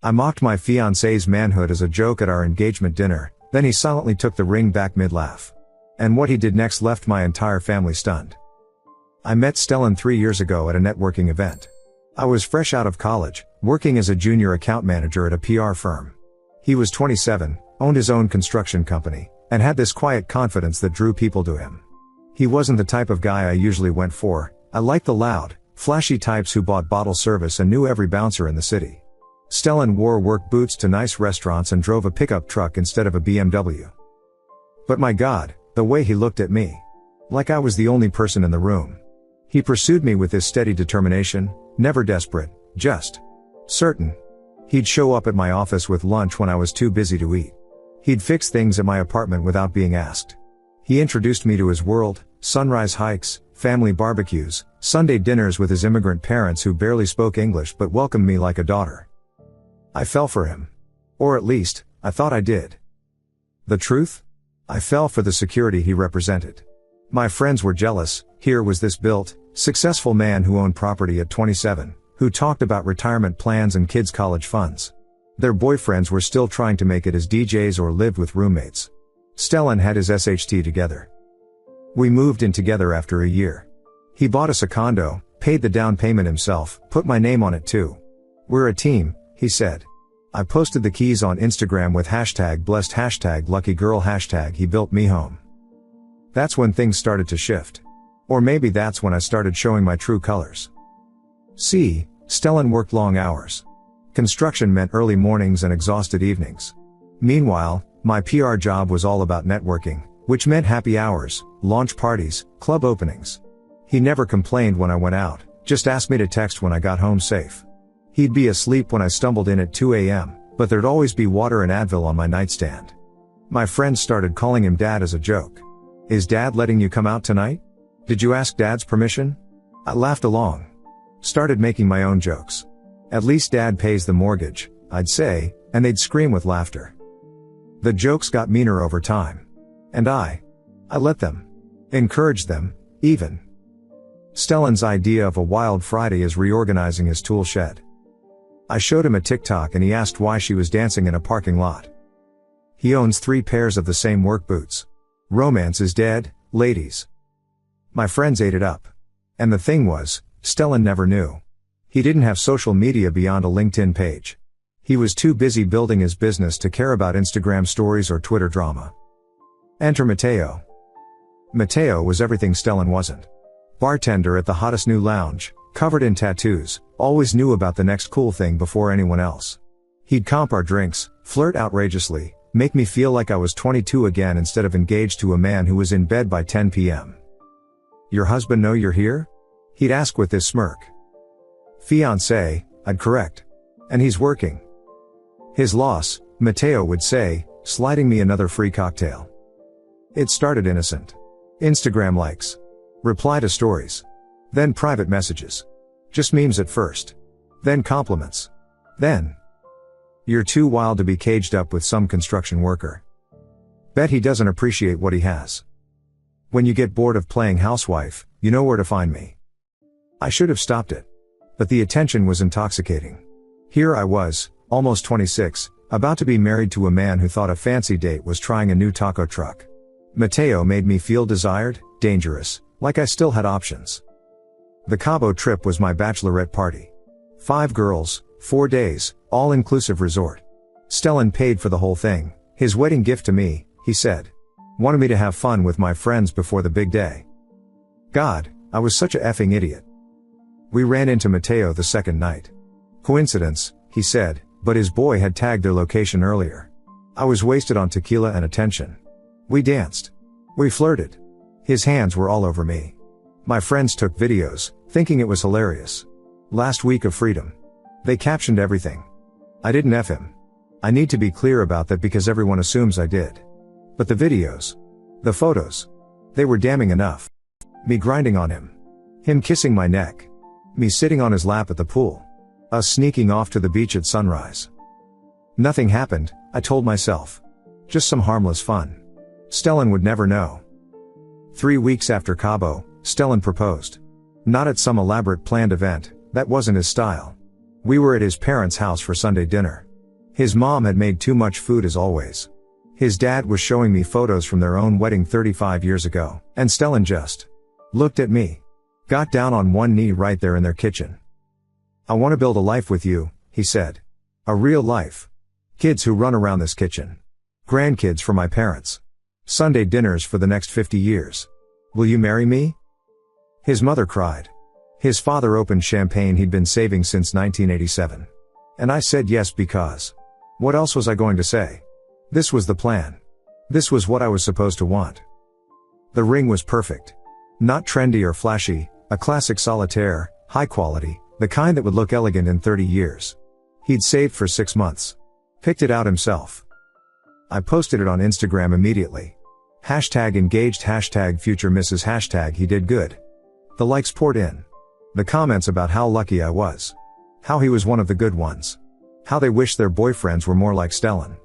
I mocked my fiancé's manhood as a joke at our engagement dinner, then he silently took the ring back mid-laugh. And what he did next left my entire family stunned. I met Stellan 3 years ago at a networking event. I was fresh out of college, working as a junior account manager at a PR firm. He was 27, owned his own construction company, and had this quiet confidence that drew people to him. He wasn't the type of guy I usually went for. I liked the loud, flashy types who bought bottle service and knew every bouncer in the city. Stellan wore work boots to nice restaurants and drove a pickup truck instead of a BMW. But my God, the way he looked at me. Like I was the only person in the room. He pursued me with his steady determination, never desperate, just certain. He'd show up at my office with lunch when I was too busy to eat. He'd fix things at my apartment without being asked. He introduced me to his world, sunrise hikes, family barbecues, Sunday dinners with his immigrant parents who barely spoke English but welcomed me like a daughter. I fell for him. Or at least, I thought I did. The truth? I fell for the security he represented. My friends were jealous. Here was this built, successful man who owned property at 27, who talked about retirement plans and kids' college funds. Their boyfriends were still trying to make it as DJs or lived with roommates. Stellan had his SHT together. We moved in together after a year. He bought us a condo, paid the down payment himself, put my name on it too. We're a team, he said. I posted the keys on Instagram with #blessed, #luckygirl, he built me home. That's when things started to shift. Or maybe that's when I started showing my true colors. See, Stellan worked long hours. Construction meant early mornings and exhausted evenings. Meanwhile, my PR job was all about networking, which meant happy hours, launch parties, club openings. He never complained when I went out, just asked me to text when I got home safe. He'd be asleep when I stumbled in at 2 a.m., but there'd always be water and Advil on my nightstand. My friends started calling him Dad as a joke. Is Dad letting you come out tonight? Did you ask Dad's permission? I laughed along. Started making my own jokes. At least Dad pays the mortgage, I'd say, and they'd scream with laughter. The jokes got meaner over time. And I let them. Encouraged them, even. Stellan's idea of a wild Friday is reorganizing his tool shed. I showed him a TikTok and he asked why she was dancing in a parking lot. He owns 3 pairs of the same work boots. Romance is dead, ladies. My friends ate it up. And the thing was, Stellan never knew. He didn't have social media beyond a LinkedIn page. He was too busy building his business to care about Instagram stories or Twitter drama. Enter Matteo. Matteo was everything Stellan wasn't. Bartender at the hottest new lounge, covered in tattoos, always knew about the next cool thing before anyone else. He'd comp our drinks, flirt outrageously, make me feel like I was 22 again instead of engaged to a man who was in bed by 10 p.m. Your husband know you're here? He'd ask with this smirk. Fiancé, I'd correct. And he's working. His loss, Matteo would say, sliding me another free cocktail. It started innocent. Instagram likes. Reply to stories. Then private messages. Just memes at first. Then compliments. Then. You're too wild to be caged up with some construction worker. Bet he doesn't appreciate what he has. When you get bored of playing housewife, you know where to find me. I should have stopped it. But the attention was intoxicating. Here I was, almost 26, about to be married to a man who thought a fancy date was trying a new taco truck. Matteo made me feel desired, dangerous, like I still had options. The Cabo trip was my bachelorette party. 5 girls, 4 days, all-inclusive resort. Stellan paid for the whole thing, his wedding gift to me, he said. Wanted me to have fun with my friends before the big day. God, I was such a effing idiot. We ran into Matteo the second night. Coincidence, he said, but his boy had tagged their location earlier. I was wasted on tequila and attention. We danced. We flirted. His hands were all over me. My friends took videos, thinking it was hilarious. Last week of freedom. They captioned everything. I didn't F him. I need to be clear about that because everyone assumes I did. But the videos. The photos. They were damning enough. Me grinding on him. Him kissing my neck. Me sitting on his lap at the pool. Us sneaking off to the beach at sunrise. Nothing happened, I told myself. Just some harmless fun. Stellan would never know. 3 weeks after Cabo, Stellan proposed. Not at some elaborate planned event, that wasn't his style. We were at his parents' house for Sunday dinner. His mom had made too much food as always. His dad was showing me photos from their own wedding 35 years ago, and Stellan just looked at me. Got down on one knee right there in their kitchen. "I want to build a life with you," he said. "A real life. Kids who run around this kitchen. Grandkids for my parents. Sunday dinners for the next 50 years. Will you marry me?" His mother cried. His father opened champagne he'd been saving since 1987. And I said yes because. What else was I going to say? This was the plan. This was what I was supposed to want. The ring was perfect. Not trendy or flashy, a classic solitaire, high quality, the kind that would look elegant in 30 years. He'd saved for 6 months. Picked it out himself. I posted it on Instagram immediately. #engaged, #future Mrs. #he did good. The likes poured in. The comments about how lucky I was. How he was one of the good ones. How they wished their boyfriends were more like Stellan.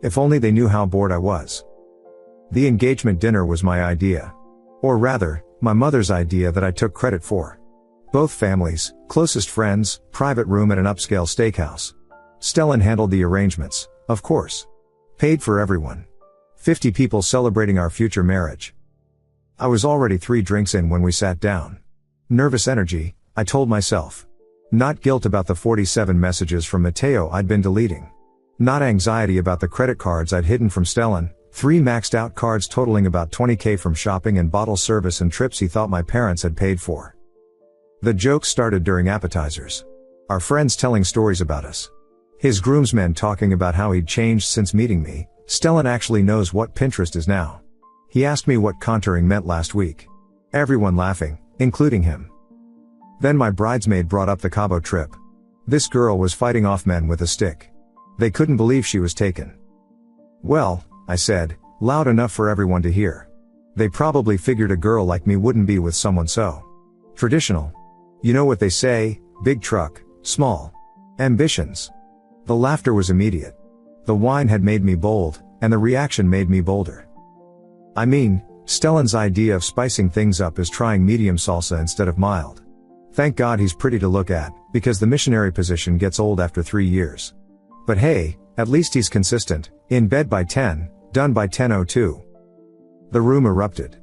If only they knew how bored I was. The engagement dinner was my idea. Or rather, my mother's idea that I took credit for. Both families, closest friends, private room at an upscale steakhouse. Stellan handled the arrangements, of course. Paid for everyone. 50 people celebrating our future marriage. I was already 3 drinks in when we sat down. Nervous energy, I told myself. Not guilt about the 47 messages from Matteo I'd been deleting. Not anxiety about the credit cards I'd hidden from Stellan, 3 maxed out cards totaling about $20,000 from shopping and bottle service and trips he thought my parents had paid for. The jokes started during appetizers. Our friends telling stories about us. His groomsmen talking about how he'd changed since meeting me. Stellan actually knows what Pinterest is now. He asked me what contouring meant last week. Everyone laughing, including him. Then my bridesmaid brought up the Cabo trip. This girl was fighting off men with a stick. They couldn't believe she was taken. "Well," I said, loud enough for everyone to hear. "They probably figured a girl like me wouldn't be with someone so traditional. You know what they say, big truck, small ambitions." The laughter was immediate. The wine had made me bold, and the reaction made me bolder. I mean, Stellan's idea of spicing things up is trying medium salsa instead of mild. Thank God he's pretty to look at, because the missionary position gets old after 3 years. But hey, at least he's consistent, in bed by 10, done by 10:02. The room erupted.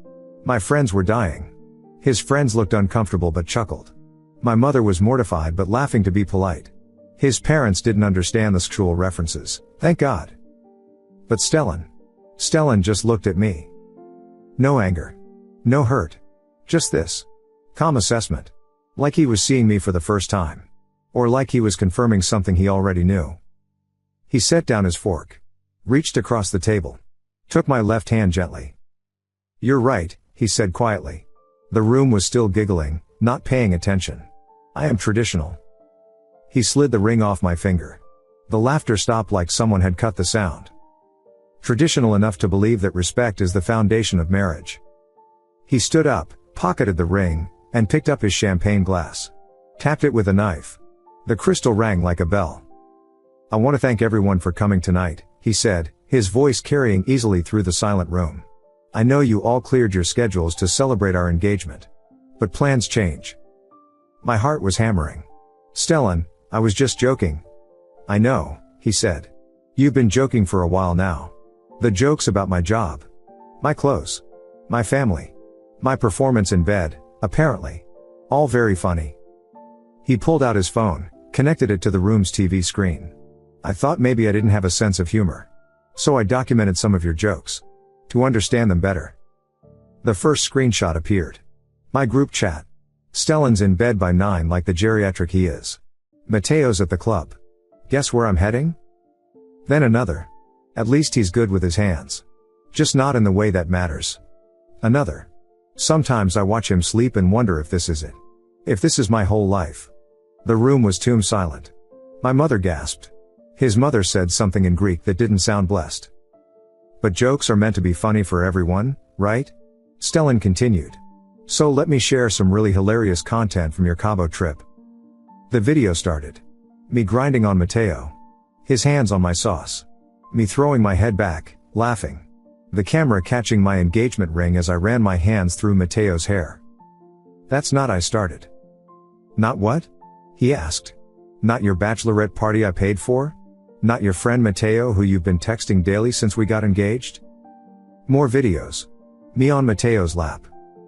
My friends were dying. His friends looked uncomfortable but chuckled. My mother was mortified but laughing to be polite. His parents didn't understand the sexual references, thank God. But Stellan just looked at me. No anger. No hurt. Just this calm assessment. Like he was seeing me for the first time. Or like he was confirming something he already knew. He set down his fork. Reached across the table. Took my left hand gently. "You're right," he said quietly. The room was still giggling, not paying attention. "I am traditional." He slid the ring off my finger. The laughter stopped like someone had cut the sound. Traditional enough to believe that respect is the foundation of marriage. He stood up, pocketed the ring, and picked up his champagne glass. Tapped it with a knife. The crystal rang like a bell. "I want to thank everyone for coming tonight," he said, his voice carrying easily through the silent room. "I know you all cleared your schedules to celebrate our engagement. But plans change." My heart was hammering. "Stellan, I was just joking." "I know," he said. "You've been joking for a while now. The jokes about my job. My clothes. My family. My performance in bed, apparently. All very funny." He pulled out his phone, connected it to the room's TV screen. "I thought maybe I didn't have a sense of humor. So I documented some of your jokes. To understand them better." The first screenshot appeared. My group chat. Stellan's in bed by 9 like the geriatric he is. Matteo's at the club. Guess where I'm heading? Then another. At least he's good with his hands. Just not in the way that matters. Another. Sometimes I watch him sleep and wonder if this is it. If this is my whole life. The room was tomb silent. My mother gasped. His mother said something in Greek that didn't sound blessed. "But jokes are meant to be funny for everyone, right?" Stellan continued. "So let me share some really hilarious content from your Cabo trip." The video started. Me grinding on Matteo. His hands on my sauce. Me throwing my head back, laughing. The camera catching my engagement ring as I ran my hands through Matteo's hair. "That's not," I started. "Not what?" he asked. "Not your bachelorette party I paid for?" Not your friend Mateo who you've been texting daily since we got engaged? More videos. Me on Mateo's lap.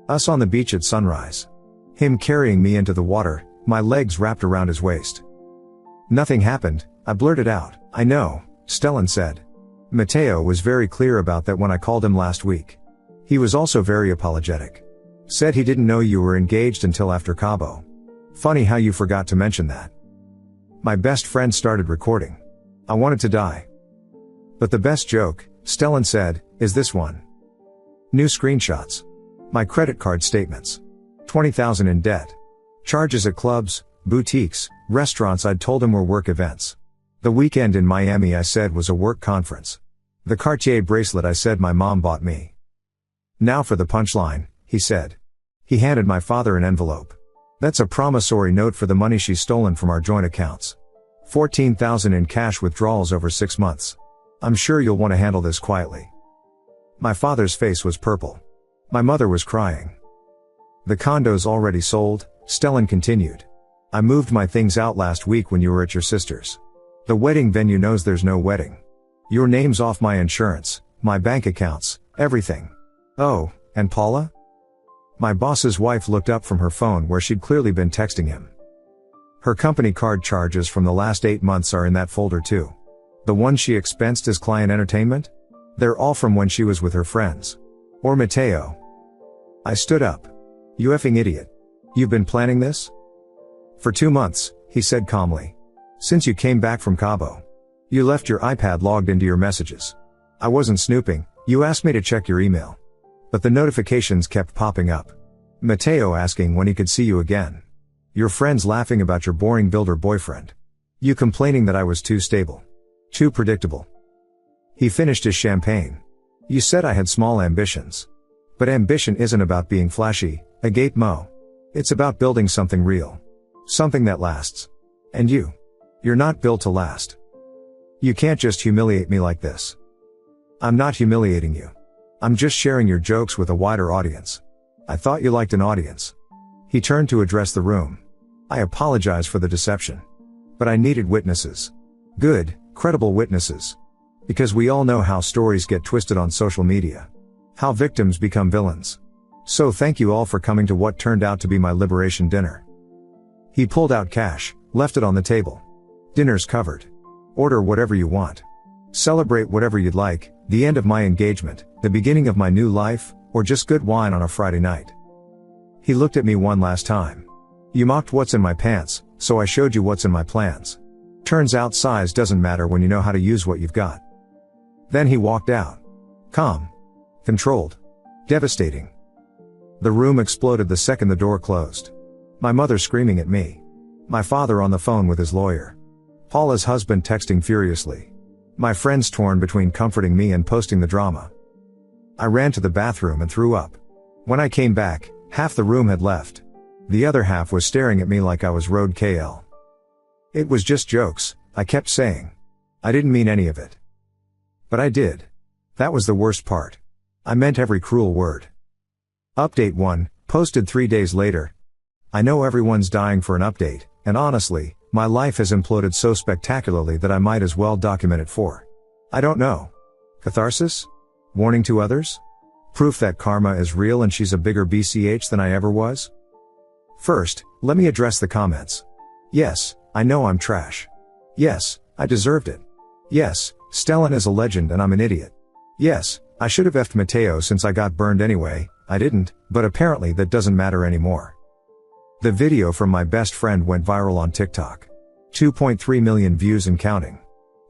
Us on the beach at sunrise. Him carrying me into the water, my legs wrapped around his waist. Nothing happened, I blurted out. I know, Stellan said. Mateo was very clear about that when I called him last week. He was also very apologetic. Said he didn't know you were engaged until after Cabo. Funny how you forgot to mention that. My best friend started recording. I wanted to die. But the best joke, Stellan said, is this one. New screenshots. My credit card statements. 20,000 in debt. Charges at clubs, boutiques, restaurants I'd told him were work events. The weekend in Miami I said was a work conference. The Cartier bracelet I said my mom bought me. Now for the punchline, he said. He handed my father an envelope. That's a promissory note for the money she's stolen from our joint accounts. 14,000 in cash withdrawals over 6 months. I'm sure you'll want to handle this quietly. My father's face was purple. My mother was crying. The condo's already sold, Stellan continued. I moved my things out last week when you were at your sister's. The wedding venue knows there's no wedding. Your name's off my insurance, my bank accounts, everything. Oh, and Paula? My boss's wife looked up from her phone where she'd clearly been texting him. Her company card charges from the last 8 months are in that folder too. The ones she expensed as client entertainment? They're all from when she was with her friends. Or Mateo. I stood up. You effing idiot. You've been planning this? For 2 months, he said calmly. Since you came back from Cabo. You left your iPad logged into your messages. I wasn't snooping, you asked me to check your email. But the notifications kept popping up. Mateo asking when he could see you again. Your friends laughing about your boring builder boyfriend. You complaining that I was too stable. Too predictable. He finished his champagne. You said I had small ambitions. But ambition isn't about being flashy, agape Mo. It's about building something real. Something that lasts. And you're not built to last. You can't just humiliate me like this. I'm not humiliating you. I'm just sharing your jokes with a wider audience. I thought you liked an audience. He turned to address the room. I apologize for the deception. But I needed witnesses. Good, credible witnesses. Because we all know how stories get twisted on social media. How victims become villains. So thank you all for coming to what turned out to be my liberation dinner. He pulled out cash, left it on the table. Dinner's covered. Order whatever you want. Celebrate whatever you'd like, the end of my engagement, the beginning of my new life, or just good wine on a Friday night. He looked at me one last time. You mocked what's in my pants, so I showed you what's in my plans. Turns out size doesn't matter when you know how to use what you've got. Then he walked out. Calm. Controlled. Devastating. The room exploded the second the door closed. My mother screaming at me. My father on the phone with his lawyer. Paula's husband texting furiously. My friends torn between comforting me and posting the drama. I ran to the bathroom and threw up. When I came back, half the room had left. The other half was staring at me like I was Road KL. It was just jokes, I kept saying. I didn't mean any of it. But I did. That was the worst part. I meant every cruel word. Update 1, posted 3 days later. I know everyone's dying for an update, and honestly, my life has imploded so spectacularly that I might as well document it for. I don't know. Catharsis? Warning to others? Proof that karma is real and she's a bigger BCH than I ever was? First, let me address the comments. Yes, I know I'm trash. Yes, I deserved it. Yes, Stellan is a legend and I'm an idiot. Yes, I should have effed Mateo since I got burned anyway, I didn't, but apparently that doesn't matter anymore. The video from my best friend went viral on TikTok. 2.3 million views and counting.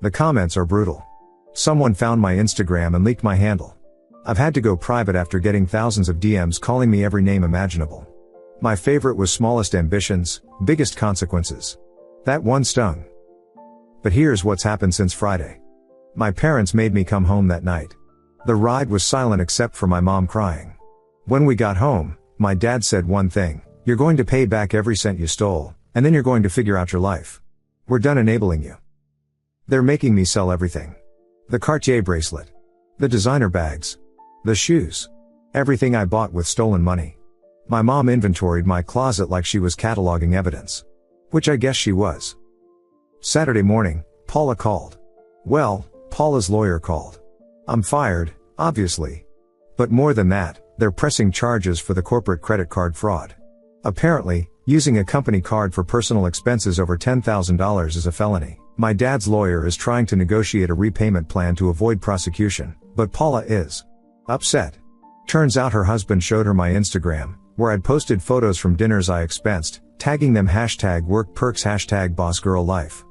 The comments are brutal. Someone found my Instagram and leaked my handle. I've had to go private after getting thousands of DMs calling me every name imaginable. My favorite was smallest ambitions, biggest consequences. That one stung. But here's what's happened since Friday. My parents made me come home that night. The ride was silent except for my mom crying. When we got home, my dad said one thing, you're going to pay back every cent you stole, and then you're going to figure out your life. We're done enabling you. They're making me sell everything. The Cartier bracelet. The designer bags. The shoes. Everything I bought with stolen money. My mom inventoried my closet like she was cataloging evidence. Which I guess she was. Saturday morning, Paula called. Well, Paula's lawyer called. I'm fired, obviously. But more than that, they're pressing charges for the corporate credit card fraud. Apparently, using a company card for personal expenses over $10,000 is a felony. My dad's lawyer is trying to negotiate a repayment plan to avoid prosecution, but Paula is upset. Turns out her husband showed her my Instagram, where I'd posted photos from dinners I expensed, tagging them #workperks #bossgirllife.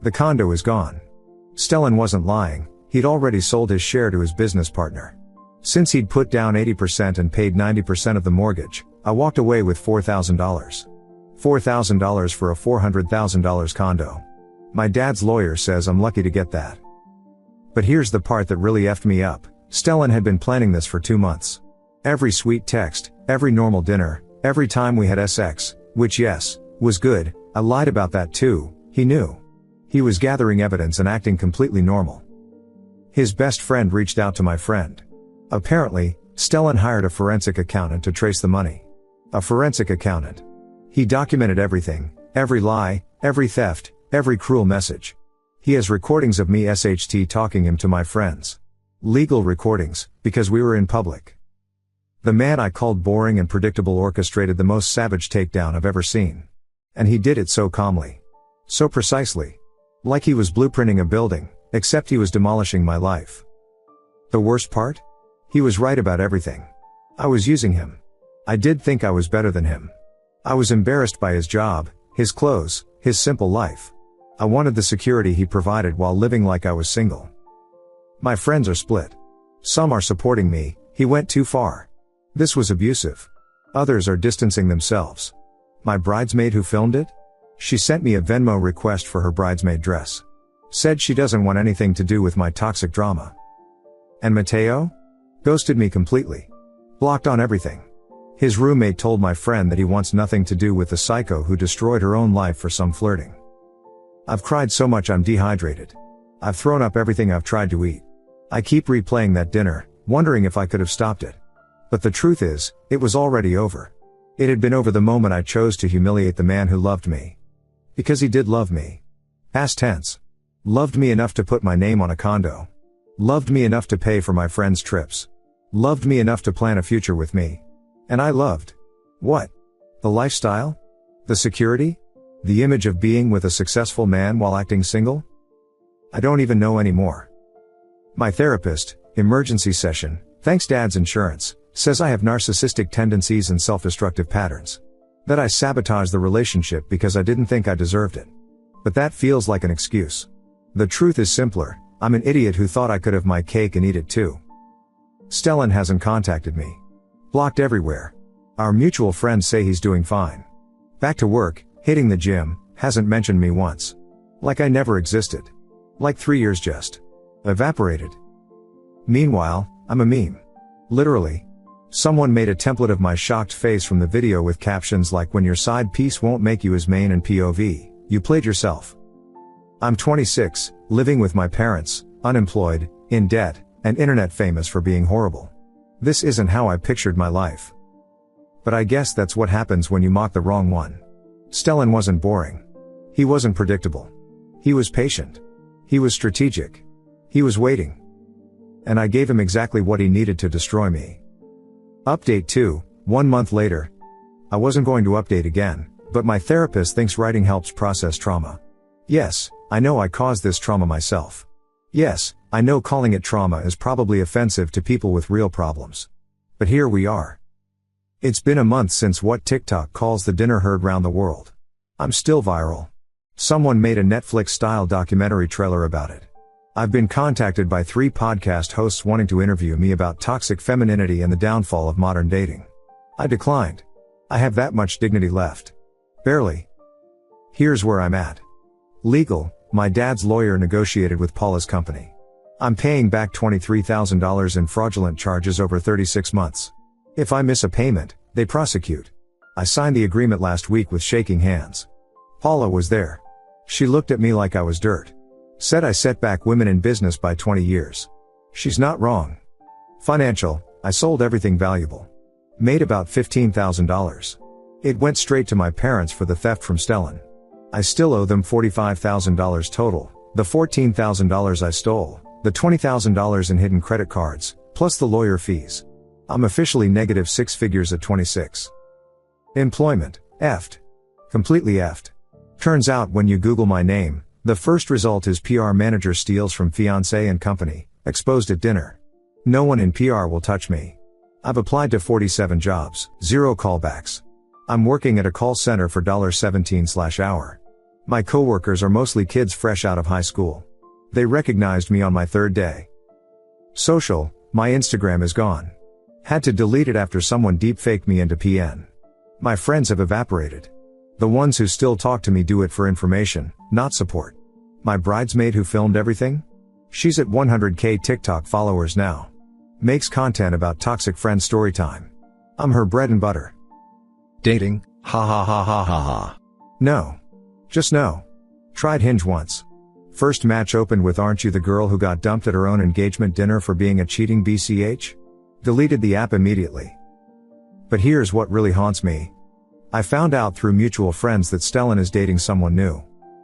The condo is gone. Stellan wasn't lying, he'd already sold his share to his business partner. Since he'd put down 80% and paid 90% of the mortgage, I walked away with $4,000. $4,000 for a $400,000 condo. My dad's lawyer says I'm lucky to get that. But here's the part that really effed me up. Stellan had been planning this for 2 months. Every sweet text, every normal dinner, every time we had sex, which yes, was good, I lied about that too, he knew. He was gathering evidence and acting completely normal. His best friend reached out to my friend. Apparently, Stellan hired a forensic accountant to trace the money. A forensic accountant. He documented everything, every lie, every theft, every cruel message. He has recordings of me talking him to my friends. Legal recordings, because we were in public. The man I called boring and predictable orchestrated the most savage takedown I've ever seen. And he did it so calmly. So precisely. Like he was blueprinting a building, except he was demolishing my life. The worst part? He was right about everything. I was using him. I did think I was better than him. I was embarrassed by his job, his clothes, his simple life. I wanted the security he provided while living like I was single. My friends are split. Some are supporting me, he went too far. This was abusive. Others are distancing themselves. My bridesmaid who filmed it? She sent me a Venmo request for her bridesmaid dress. Said she doesn't want anything to do with my toxic drama. And Mateo? Ghosted me completely. Blocked on everything. His roommate told my friend that he wants nothing to do with the psycho who destroyed her own life for some flirting. I've cried so much I'm dehydrated. I've thrown up everything I've tried to eat. I keep replaying that dinner, wondering if I could have stopped it. But the truth is, it was already over. It had been over the moment I chose to humiliate the man who loved me. Because he did love me. Past tense. Loved me enough to put my name on a condo. Loved me enough to pay for my friends' trips. Loved me enough to plan a future with me. And I loved. What? The lifestyle? The security? The image of being with a successful man while acting single? I don't even know anymore. My therapist, emergency session, thanks Dad's insurance, says I have narcissistic tendencies and self-destructive patterns. That I sabotage the relationship because I didn't think I deserved it. But that feels like an excuse. The truth is simpler, I'm an idiot who thought I could have my cake and eat it too. Stellan hasn't contacted me. Blocked everywhere. Our mutual friends say he's doing fine. Back to work, hitting the gym, hasn't mentioned me once. Like I never existed. Like 3 years just evaporated. Meanwhile, I'm a meme. Literally. Someone made a template of my shocked face from the video with captions like when your side piece won't make you as main and POV, you played yourself. I'm 26, living with my parents, unemployed, in debt, and internet famous for being horrible. This isn't how I pictured my life. But I guess that's what happens when you mock the wrong one. Stellan wasn't boring. He wasn't predictable. He was patient. He was strategic. He was waiting. And I gave him exactly what he needed to destroy me. Update 2, 1 month later. I wasn't going to update again, but my therapist thinks writing helps process trauma. Yes, I know I caused this trauma myself. Yes, I know calling it trauma is probably offensive to people with real problems. But here we are. It's been a month since what TikTok calls the dinner heard round the world. I'm still viral. Someone made a Netflix-style documentary trailer about it. I've been contacted by 3 podcast hosts wanting to interview me about toxic femininity and the downfall of modern dating. I declined. I have that much dignity left. Barely. Here's where I'm at. Legal, my dad's lawyer negotiated with Paula's company. I'm paying back $23,000 in fraudulent charges over 36 months. If I miss a payment, they prosecute. I signed the agreement last week with shaking hands. Paula was there. She looked at me like I was dirt. Said I set back women in business by 20 years. She's not wrong. Financial, I sold everything valuable. Made about $15,000. It went straight to my parents for the theft from Stellan. I still owe them $45,000 total, The $14,000 I stole, the $20,000 in hidden credit cards, plus the lawyer fees. I'm officially negative 6 figures at 26. Employment, effed. Completely effed. Turns out when you Google my name, the first result is PR manager steals from Fiancé and company, exposed at dinner. No one in PR will touch me. I've applied to 47 jobs, 0 callbacks. I'm working at a call center for $17/hour. My coworkers are mostly kids fresh out of high school. They recognized me on my 3rd day. Social, my Instagram is gone. Had to delete it after someone deepfaked me into PN. My friends have evaporated. The ones who still talk to me do it for information, not support. My bridesmaid who filmed everything? She's at 100K TikTok followers now. Makes content about toxic friend story time. I'm her bread and butter. Dating, ha ha ha ha ha ha. No. Just no. Tried Hinge once. First match opened with "Aren't you the girl who got dumped at her own engagement dinner for being a cheating BCH?" Deleted the app immediately. But here's what really haunts me. I found out through mutual friends that Stellan is dating someone new.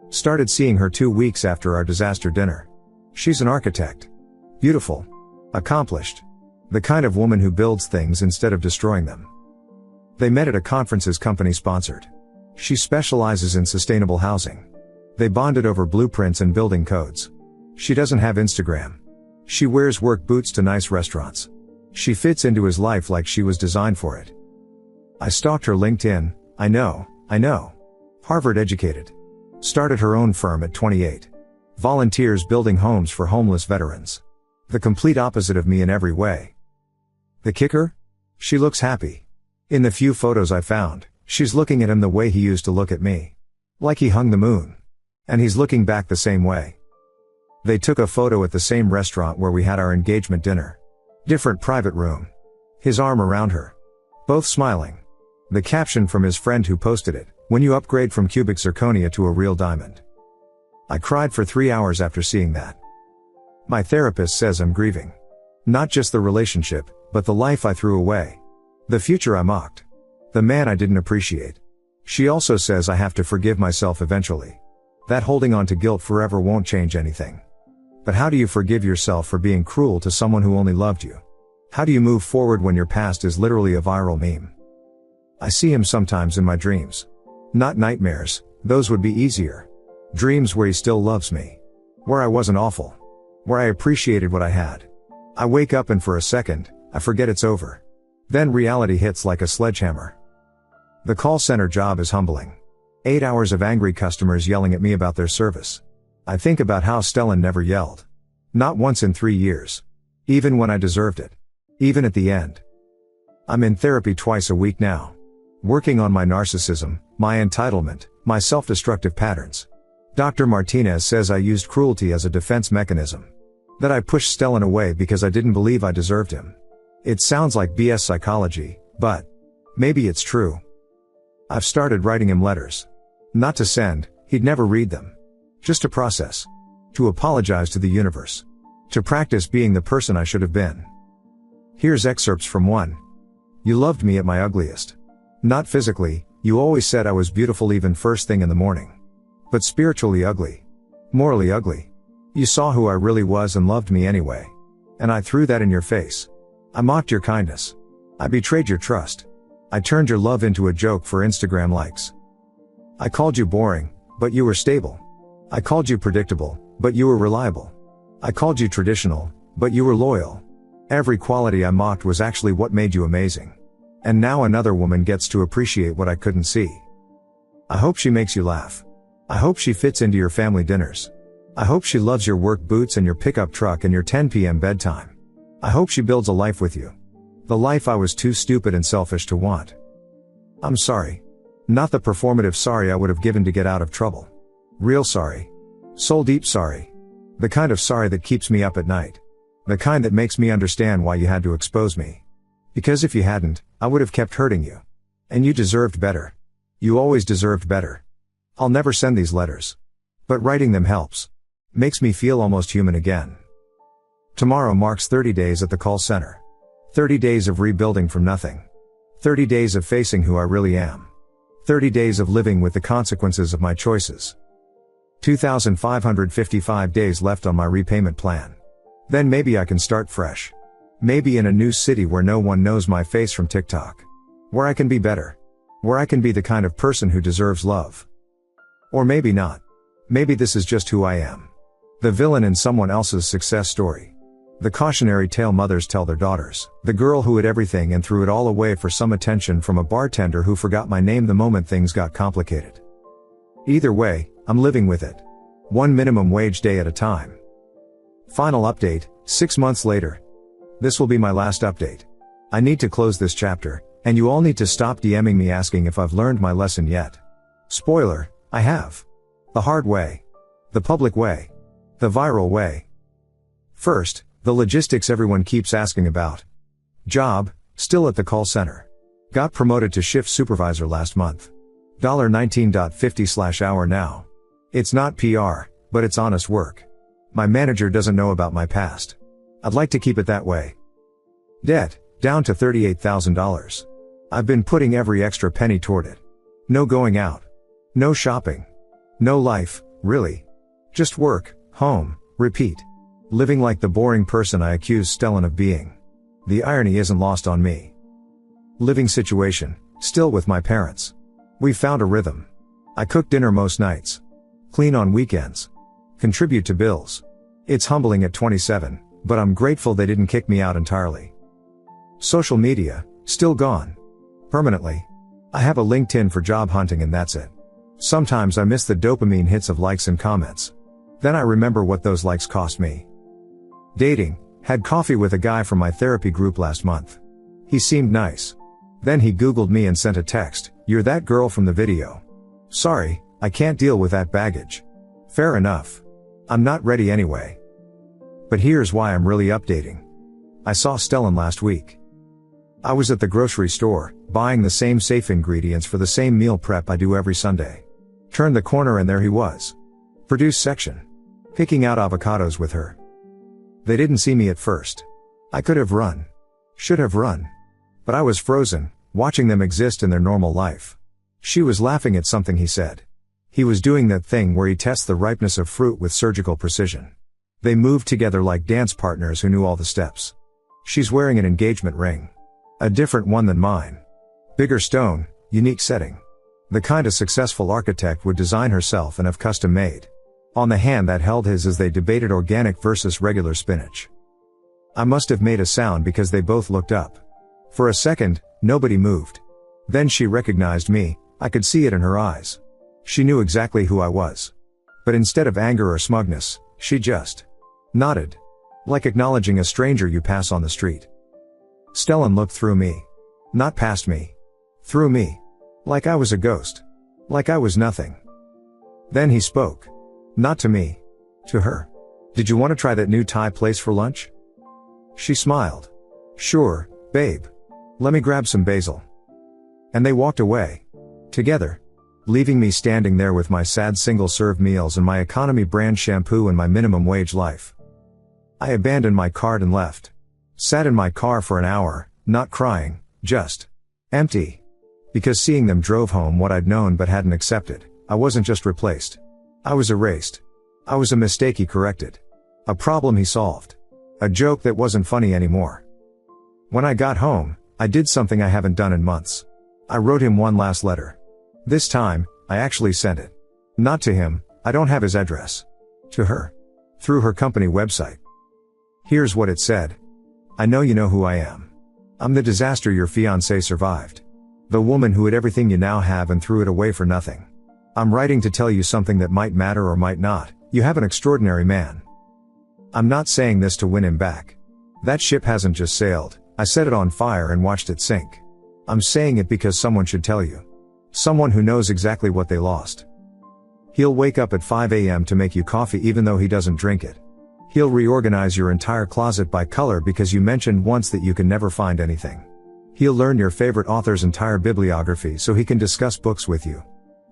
Started seeing her 2 weeks after our disaster dinner. She's an architect. Beautiful. Accomplished. The kind of woman who builds things instead of destroying them. They met at a conference his company sponsored. She specializes in sustainable housing. They bonded over blueprints and building codes. She doesn't have Instagram. She wears work boots to nice restaurants. She fits into his life like she was designed for it. I stalked her LinkedIn. I know. Harvard educated. Started her own firm at 28. Volunteers building homes for homeless veterans. The complete opposite of me in every way. The kicker? She looks happy. In the few photos I found, she's looking at him the way he used to look at me. Like he hung the moon. And he's looking back the same way. They took a photo at the same restaurant where we had our engagement dinner. Different private room. His arm around her. Both smiling. The caption from his friend who posted it: "When you upgrade from cubic zirconia to a real diamond." I cried for 3 hours after seeing that. My therapist says I'm grieving. Not just the relationship, but the life I threw away. The future I mocked. The man I didn't appreciate. She also says I have to forgive myself eventually. That holding on to guilt forever won't change anything. But how do you forgive yourself for being cruel to someone who only loved you? How do you move forward when your past is literally a viral meme? I see him sometimes in my dreams. Not nightmares, those would be easier. Dreams where he still loves me. Where I wasn't awful. Where I appreciated what I had. I wake up and for a second, I forget it's over. Then reality hits like a sledgehammer. The call center job is humbling. 8 hours of angry customers yelling at me about their service. I think about how Stellan never yelled. Not once in 3 years. Even when I deserved it. Even at the end. I'm in therapy twice a week now. Working on my narcissism, my entitlement, my self-destructive patterns. Dr. Martinez says I used cruelty as a defense mechanism. That I pushed Stellan away because I didn't believe I deserved him. It sounds like BS psychology, but maybe it's true. I've started writing him letters. Not to send, he'd never read them. Just to process. To apologize to the universe. To practice being the person I should have been. Here's excerpts from one. You loved me at my ugliest. Not physically, you always said I was beautiful even first thing in the morning. But spiritually ugly. Morally ugly. You saw who I really was and loved me anyway. And I threw that in your face. I mocked your kindness. I betrayed your trust. I turned your love into a joke for Instagram likes. I called you boring, but you were stable. I called you predictable, but you were reliable. I called you traditional, but you were loyal. Every quality I mocked was actually what made you amazing. And now another woman gets to appreciate what I couldn't see. I hope she makes you laugh. I hope she fits into your family dinners. I hope she loves your work boots and your pickup truck and your 10 p.m. bedtime. I hope she builds a life with you. The life I was too stupid and selfish to want. I'm sorry. Not the performative sorry I would have given to get out of trouble. Real sorry. Soul deep sorry. The kind of sorry that keeps me up at night. The kind that makes me understand why you had to expose me. Because if you hadn't, I would have kept hurting you. And you deserved better. You always deserved better. I'll never send these letters. But writing them helps. Makes me feel almost human again. Tomorrow marks 30 days at the call center. 30 days of rebuilding from nothing. 30 days of facing who I really am. 30 days of living with the consequences of my choices. 2,555 days left on my repayment plan. Then maybe I can start fresh. Maybe in a new city where no one knows my face from TikTok. Where I can be better. Where I can be the kind of person who deserves love. Or maybe not. Maybe this is just who I am. The villain in someone else's success story. The cautionary tale mothers tell their daughters. The girl who had everything and threw it all away for some attention from a bartender who forgot my name the moment things got complicated. Either way, I'm living with it. One minimum wage day at a time. Final update, 6 months later. This will be my last update. I need to close this chapter, and you all need to stop DMing me asking if I've learned my lesson yet. Spoiler, I have. The hard way. The public way. The viral way. First, the logistics everyone keeps asking about. Job, still at the call center. Got promoted to shift supervisor last month. $19.50/hour now. It's not PR, but it's honest work. My manager doesn't know about my past. I'd like to keep it that way. Debt, down to $38,000. I've been putting every extra penny toward it. No going out. No shopping. No life, really. Just work, home, repeat. Living like the boring person I accused Stellan of being. The irony isn't lost on me. Living situation, still with my parents. We found a rhythm. I cook dinner most nights. Clean on weekends. Contribute to bills. It's humbling at 27, but I'm grateful they didn't kick me out entirely. Social media, still gone. Permanently. I have a LinkedIn for job hunting and that's it. Sometimes I miss the dopamine hits of likes and comments. Then I remember what those likes cost me. Dating, had coffee with a guy from my therapy group last month. He seemed nice. Then he Googled me and sent a text, "You're that girl from the video." Sorry, I can't deal with that baggage. Fair enough. I'm not ready anyway. But here's why I'm really updating. I saw Stellan last week. I was at the grocery store, buying the same safe ingredients for the same meal prep I do every Sunday. Turned the corner and there he was. Produce section. Picking out avocados with her. They didn't see me at first. I could have run. Should have run. But I was frozen, watching them exist in their normal life. She was laughing at something he said. He was doing that thing where he tests the ripeness of fruit with surgical precision. They moved together like dance partners who knew all the steps. She's wearing an engagement ring. A different one than mine. Bigger stone, unique setting. The kind a successful architect would design herself and have custom made. On the hand that held his as they debated organic versus regular spinach. I must have made a sound because they both looked up. For a second, nobody moved. Then she recognized me, I could see it in her eyes. She knew exactly who I was. But instead of anger or smugness, she just nodded. Like acknowledging a stranger you pass on the street. Stellan looked through me. Not past me. Through me. Like I was a ghost. Like I was nothing. Then he spoke. Not to me. To her. "Did you want to try that new Thai place for lunch?" She smiled. "Sure, babe. Let me grab some basil." And they walked away. Together. Leaving me standing there with my sad single-serve meals and my economy brand shampoo and my minimum wage life. I abandoned my cart and left. Sat in my car for an hour, not crying, just empty. Because seeing them drove home what I'd known but hadn't accepted. I wasn't just replaced. I was erased. I was a mistake he corrected. A problem he solved. A joke that wasn't funny anymore. When I got home, I did something I haven't done in months. I wrote him one last letter. This time, I actually sent it. Not to him, I don't have his address. To her. Through her company website. Here's what it said. "I know you know who I am. I'm the disaster your fiancé survived. The woman who had everything you now have and threw it away for nothing. I'm writing to tell you something that might matter or might not. You have an extraordinary man. I'm not saying this to win him back. That ship hasn't just sailed, I set it on fire and watched it sink. I'm saying it because someone should tell you. Someone who knows exactly what they lost. He'll wake up at 5 a.m. to make you coffee even though he doesn't drink it. He'll reorganize your entire closet by color because you mentioned once that you can never find anything. He'll learn your favorite author's entire bibliography so he can discuss books with you.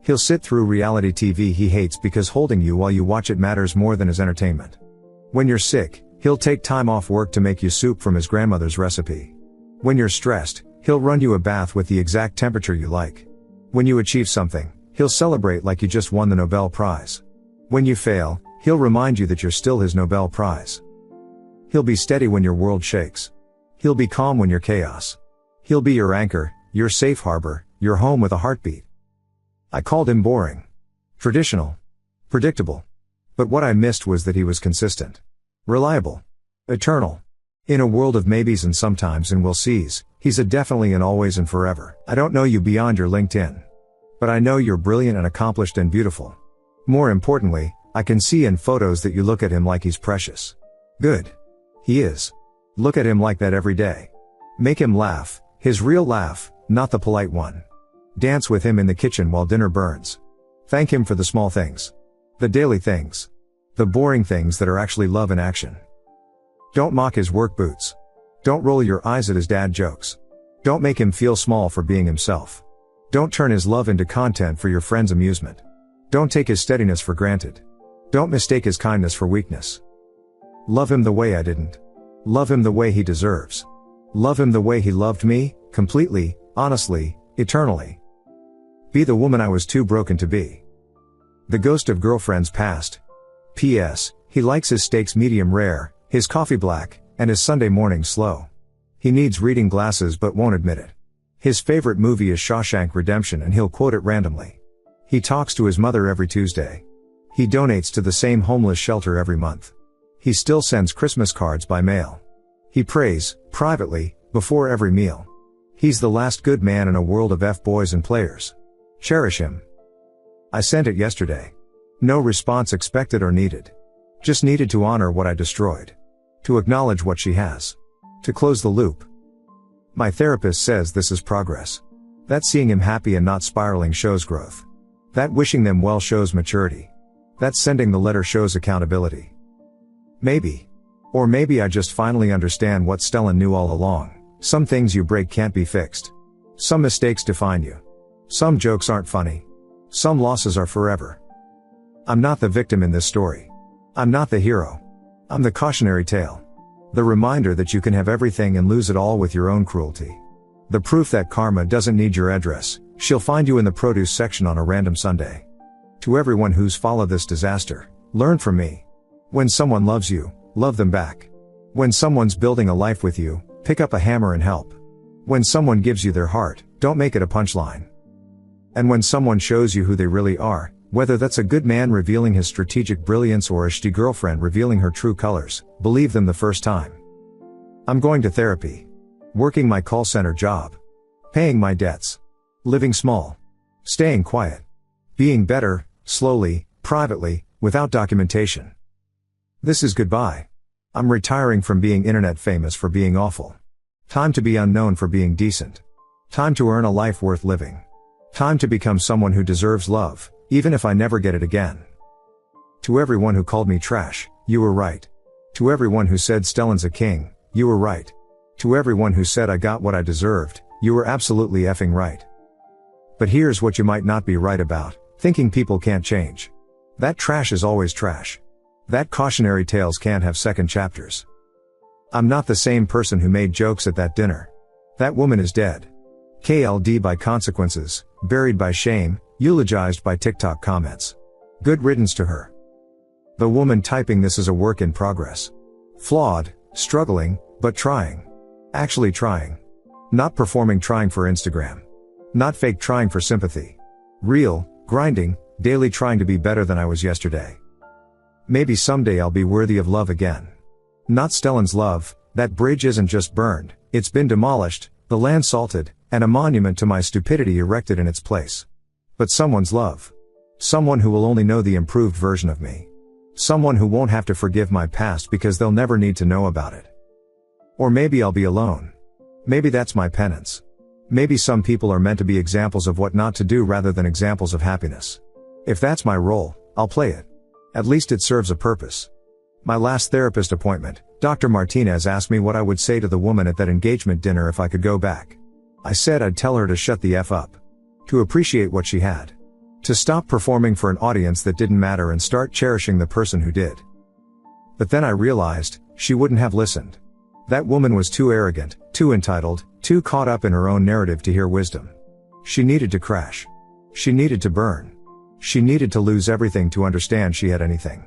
He'll sit through reality TV he hates because holding you while you watch it matters more than his entertainment. When you're sick, he'll take time off work to make you soup from his grandmother's recipe. When you're stressed, he'll run you a bath with the exact temperature you like. When you achieve something, he'll celebrate like you just won the Nobel Prize. When you fail, he'll remind you that you're still his Nobel Prize. He'll be steady when your world shakes. He'll be calm when you're chaos. He'll be your anchor, your safe harbor, your home with a heartbeat. I called him boring. Traditional. Predictable. But what I missed was that he was consistent. Reliable. Eternal. In a world of maybes and sometimes and we'll sees, he's a definitely and always and forever. I don't know you beyond your LinkedIn. But I know you're brilliant and accomplished and beautiful. More importantly, I can see in photos that you look at him like he's precious. Good. He is. Look at him like that every day. Make him laugh, his real laugh, not the polite one. Dance with him in the kitchen while dinner burns. Thank him for the small things. The daily things. The boring things that are actually love in action. Don't mock his work boots. Don't roll your eyes at his dad jokes. Don't make him feel small for being himself. Don't turn his love into content for your friend's amusement. Don't take his steadiness for granted. Don't mistake his kindness for weakness. Love him the way I didn't. Love him the way he deserves. Love him the way he loved me, completely, honestly, eternally. Be the woman I was too broken to be. The ghost of girlfriends past. P.S. He likes his steaks medium rare, his coffee black, and his Sunday mornings slow. He needs reading glasses but won't admit it. His favorite movie is Shawshank Redemption and he'll quote it randomly. He talks to his mother every Tuesday. He donates to the same homeless shelter every month. He still sends Christmas cards by mail. He prays, privately, before every meal. He's the last good man in a world of F-boys and players. Cherish him. I sent it yesterday. No response expected or needed. Just needed to honor what I destroyed. To acknowledge what she has. To close the loop. My therapist says this is progress. That seeing him happy and not spiraling shows growth. That wishing them well shows maturity. That sending the letter shows accountability. Maybe. Or maybe I just finally understand what Stellan knew all along. Some things you break can't be fixed. Some mistakes define you. Some jokes aren't funny. Some losses are forever. I'm not the victim in this story. I'm not the hero. I'm the cautionary tale. The reminder that you can have everything and lose it all with your own cruelty. The proof that karma doesn't need your address, she'll find you in the produce section on a random Sunday. To everyone who's followed this disaster, learn from me. When someone loves you, love them back. When someone's building a life with you, pick up a hammer and help. When someone gives you their heart, don't make it a punchline. And when someone shows you who they really are, whether that's a good man revealing his strategic brilliance or a shitty girlfriend revealing her true colors, believe them the first time. I'm going to therapy. Working my call center job. Paying my debts. Living small. Staying quiet. Being better, slowly, privately, without documentation. This is goodbye. I'm retiring from being internet famous for being awful. Time to be unknown for being decent. Time to earn a life worth living. Time to become someone who deserves love, even if I never get it again. To everyone who called me trash, you were right. To everyone who said Stellan's a king, you were right. To everyone who said I got what I deserved, you were absolutely effing right. But here's what you might not be right about, thinking people can't change. That trash is always trash. That cautionary tales can't have second chapters. I'm not the same person who made jokes at that dinner. That woman is dead. KLD by consequences, buried by shame, eulogized by TikTok comments. Good riddance to her. The woman typing this is a work in progress. Flawed, struggling, but trying. Actually trying. Not performing trying for Instagram. Not fake trying for sympathy. Real, grinding, daily trying to be better than I was yesterday. Maybe someday I'll be worthy of love again. Not Stellan's love, that bridge isn't just burned, it's been demolished, the land salted, and a monument to my stupidity erected in its place. But someone's love. Someone who will only know the improved version of me. Someone who won't have to forgive my past because they'll never need to know about it. Or maybe I'll be alone. Maybe that's my penance. Maybe some people are meant to be examples of what not to do rather than examples of happiness. If that's my role, I'll play it. At least it serves a purpose. My last therapist appointment, Dr. Martinez asked me what I would say to the woman at that engagement dinner if I could go back. I said I'd tell her to shut the F up. To appreciate what she had. To stop performing for an audience that didn't matter and start cherishing the person who did. But then I realized, she wouldn't have listened. That woman was too arrogant, too entitled, too caught up in her own narrative to hear wisdom. She needed to crash. She needed to burn. She needed to lose everything to understand she had anything.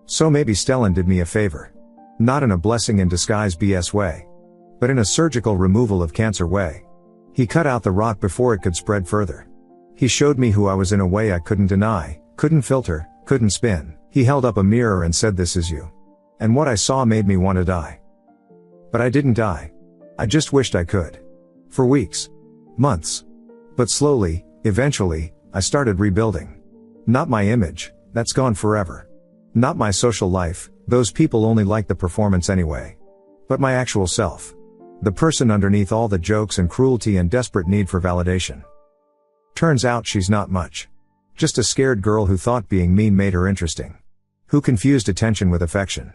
So maybe Stellan did me a favor. Not in a blessing in disguise BS way, but in a surgical removal of cancer way. He cut out the rot before it could spread further. He showed me who I was in a way I couldn't deny, couldn't filter, couldn't spin. He held up a mirror and said, "This is you." And what I saw made me want to die. But I didn't die. I just wished I could. For weeks. Months. But slowly, eventually, I started rebuilding. Not my image, that's gone forever. Not my social life, those people only like the performance anyway. But my actual self. The person underneath all the jokes and cruelty and desperate need for validation. Turns out she's not much. Just a scared girl who thought being mean made her interesting. Who confused attention with affection.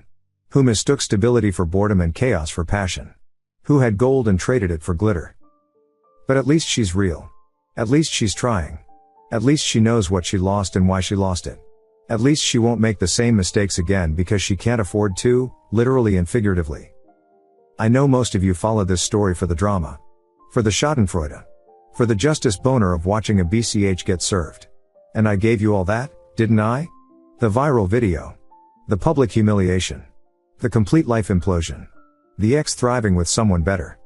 Who mistook stability for boredom and chaos for passion. Who had gold and traded it for glitter. But at least she's real. At least she's trying. At least she knows what she lost and why she lost it. At least she won't make the same mistakes again because she can't afford to, literally and figuratively. I know most of you follow this story for the drama. For the schadenfreude. For the justice boner of watching a BCH get served. And I gave you all that, didn't I? The viral video. The public humiliation. The complete life implosion. The ex thriving with someone better.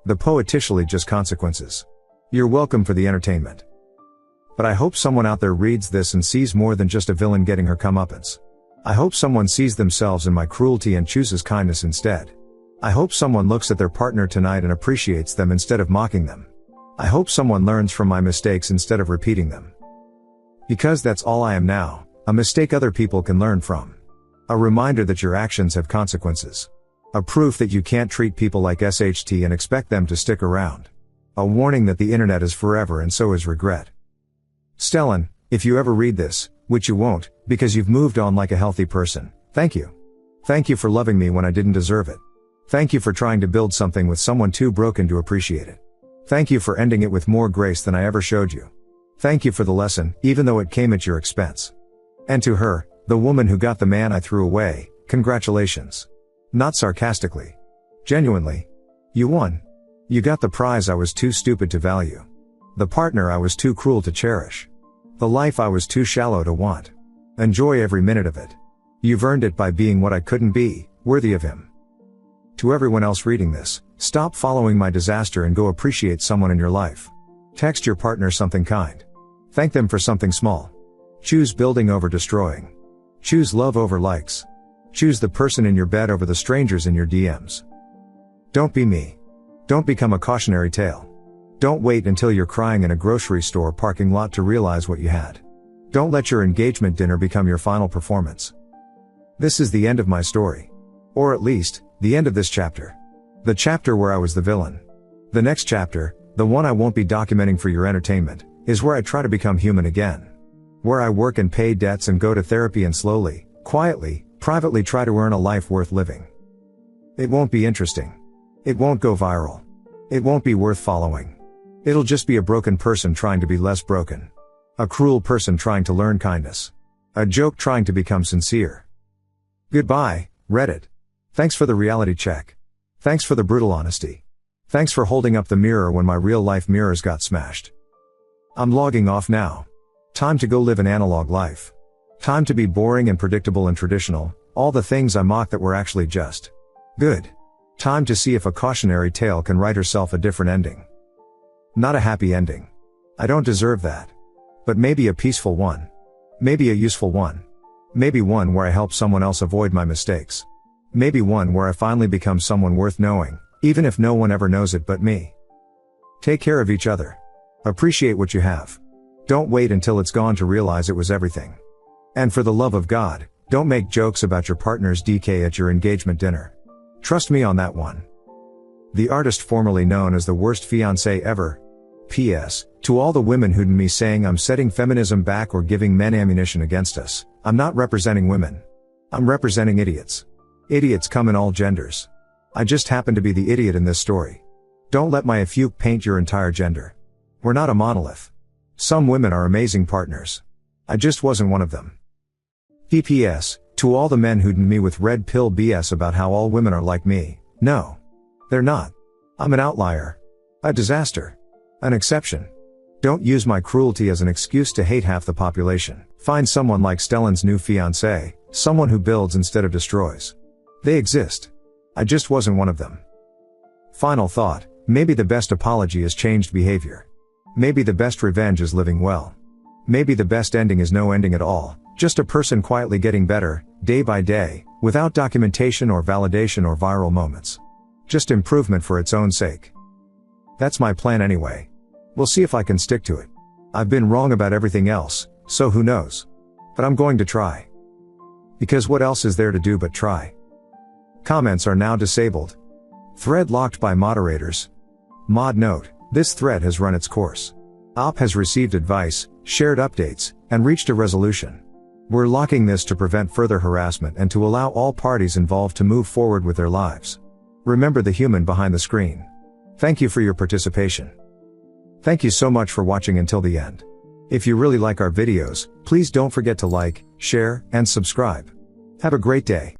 The poetishly just consequences. You're welcome for the entertainment. But I hope someone out there reads this and sees more than just a villain getting her comeuppance. I hope someone sees themselves in my cruelty and chooses kindness instead. I hope someone looks at their partner tonight and appreciates them instead of mocking them. I hope someone learns from my mistakes instead of repeating them. Because that's all I am now, a mistake other people can learn from. A reminder that your actions have consequences. A proof that you can't treat people like SHT and expect them to stick around. A warning that the internet is forever and so is regret. Stellan, if you ever read this, which you won't, because you've moved on like a healthy person, thank you. Thank you for loving me when I didn't deserve it. Thank you for trying to build something with someone too broken to appreciate it. Thank you for ending it with more grace than I ever showed you. Thank you for the lesson, even though it came at your expense. And to her, the woman who got the man I threw away, congratulations. Not sarcastically. Genuinely. You won. You got the prize I was too stupid to value. The partner I was too cruel to cherish. The life I was too shallow to want. Enjoy every minute of it. You've earned it by being what I couldn't be, worthy of him. To everyone else reading this, stop following my disaster and go appreciate someone in your life. Text your partner something kind. Thank them for something small. Choose building over destroying. Choose love over likes. Choose the person in your bed over the strangers in your DMs. Don't be me. Don't become a cautionary tale. Don't wait until you're crying in a grocery store parking lot to realize what you had. Don't let your engagement dinner become your final performance. This is the end of my story. Or at least, the end of this chapter. The chapter where I was the villain. The next chapter, the one I won't be documenting for your entertainment, is where I try to become human again. Where I work and pay debts and go to therapy and slowly, quietly, privately try to earn a life worth living. It won't be interesting. It won't go viral. It won't be worth following. It'll just be a broken person trying to be less broken. A cruel person trying to learn kindness. A joke trying to become sincere. Goodbye, Reddit. Thanks for the reality check. Thanks for the brutal honesty. Thanks for holding up the mirror when my real life mirrors got smashed. I'm logging off now. Time to go live an analog life. Time to be boring and predictable and traditional, all the things I mocked that were actually just good. Time to see if a cautionary tale can write herself a different ending. Not a happy ending. I don't deserve that. But maybe a peaceful one. Maybe a useful one. Maybe one where I help someone else avoid my mistakes. Maybe one where I finally become someone worth knowing, even if no one ever knows it but me. Take care of each other. Appreciate what you have. Don't wait until it's gone to realize it was everything. And for the love of God, don't make jokes about your partner's DK at your engagement dinner. Trust me on that one. The artist formerly known as the worst fiancé ever. P.S. To all the women who'd me saying I'm setting feminism back or giving men ammunition against us, I'm not representing women. I'm representing idiots. Idiots come in all genders. I just happen to be the idiot in this story. Don't let my effuke paint your entire gender. We're not a monolith. Some women are amazing partners. I just wasn't one of them. P.P.S. To all the men who'd me with red pill BS about how all women are like me, no. They're not. I'm an outlier. A disaster. An exception. Don't use my cruelty as an excuse to hate half the population. Find someone like Stellan's new fiancé, someone who builds instead of destroys. They exist. I just wasn't one of them. Final thought, maybe the best apology is changed behavior. Maybe the best revenge is living well. Maybe the best ending is no ending at all, just a person quietly getting better, day by day, without documentation or validation or viral moments. Just improvement for its own sake. That's my plan anyway. We'll see if I can stick to it. I've been wrong about everything else, so who knows? But I'm going to try. Because what else is there to do but try? Comments are now disabled. Thread locked by moderators. Mod note, this thread has run its course. OP has received advice, shared updates, and reached a resolution. We're locking this to prevent further harassment and to allow all parties involved to move forward with their lives. Remember the human behind the screen. Thank you for your participation. Thank you so much for watching until the end. If you really like our videos, please don't forget to like, share, and subscribe. Have a great day.